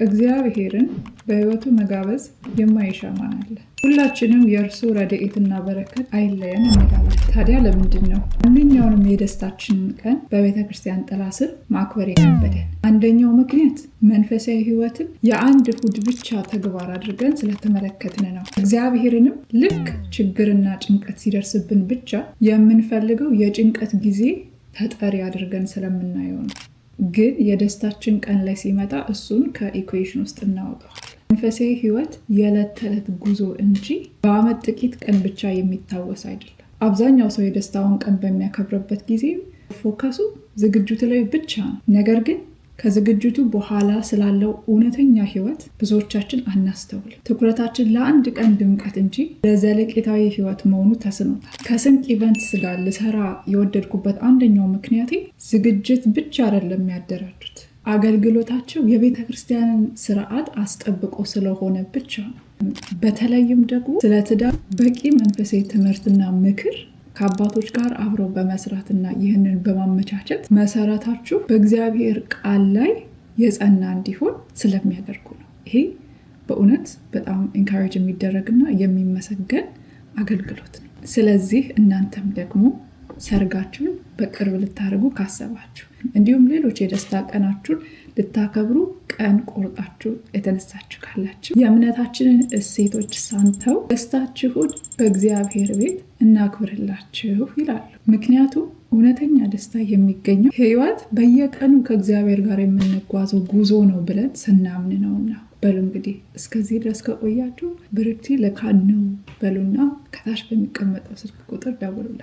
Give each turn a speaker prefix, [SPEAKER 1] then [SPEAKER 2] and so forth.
[SPEAKER 1] እግዚአብሔርን በሕይወቱ መጋበዝ የማይሻ ማን አለ? ሁላችንም የእርሱ ረድኤትና በረከት አይለየን እንላለን። ታዲያ ለምንድን ነው ማንኛውንም የደስታችንን ቀን በቤተ ክርስቲያን ጥላ ስር ማክበር የከበደን? አንደኛው ምክንያት መንፈሳዊ ሕይወትን የአንድ እሁድ ብቻ ተግባር አድርገን ስለተመለከትን ነው። እግዚአብሔርንም ልክ ችግርና ጭንቀት ሲደርስብን ብቻ የምንፈልገው የጭንቀት ጊዜ ተጠሪ አድርገን ስለምናየው ነው። ግን የደስታችን ቀን ላይ ሲመጣ እሱን ከኢኩዌሽን ውስጥ እናወጣዋል። መንፈሳዊ ሕይወት የዕለት ተዕለት ጉዞ እንጂ በዓመት ጥቂት ቀን ብቻ የሚታወስ አይደለም። አብዛኛው ሰው የደስታውን ቀን በሚያከብርበት ጊዜ ፎከሱ ዝግጅቱ ላይ ብቻ ነው። ነገር ግን ከዝግጅቱ በኋላ ስላለው እውነተኛ ሕይወት ብዙዎቻችን አናስተውልም። ትኩረታችን ለአንድ ቀን ድምቀት እንጂ ለዘለቄታዊ ሕይወት መሆኑ ተስኖታል። ከስንቅ ኢቨንትስ ጋር ልሰራ የወደድኩበት አንደኛው ምክንያቴ ዝግጅት ብቻ አይደለም የሚያደራጁት፣ አገልግሎታቸው የቤተ ክርስቲያንን ስርዓት አስጠብቆ ስለሆነ ብቻ ነው። በተለይም ደግሞ ስለ ትዳር በቂ መንፈሳዊ ትምህርትና ምክር ከአባቶች ጋር አብረው በመስራትና ይህንን በማመቻቸት መሰረታችሁ በእግዚአብሔር ቃል ላይ የጸና እንዲሆን ስለሚያደርጉ ነው። ይሄ በእውነት በጣም ኢንካሬጅ የሚደረግና የሚመሰገን አገልግሎት ነው። ስለዚህ እናንተም ደግሞ ሰርጋችሁን በቅርብ ልታደርጉ ካሰባችሁ፣ እንዲሁም ሌሎች የደስታ ቀናችሁን ልታከብሩ ቀን ቆርጣችሁ የተነሳችሁ ካላችሁ የእምነታችንን እሴቶች ሳንተው ደስታችሁን በእግዚአብሔር ቤት እናክብርላችሁ ይላሉ። ምክንያቱም እውነተኛ ደስታ የሚገኘው ሕይወት በየቀኑ ከእግዚአብሔር ጋር የምንጓዘው ጉዞ ነው ብለን ስናምን ነውና። በሉ እንግዲህ እስከዚህ ድረስ ከቆያችሁ ብርክቲ ለካን ነው በሉና ከታች በሚቀመጠው ስልክ ቁጥር ደውሉላችሁ።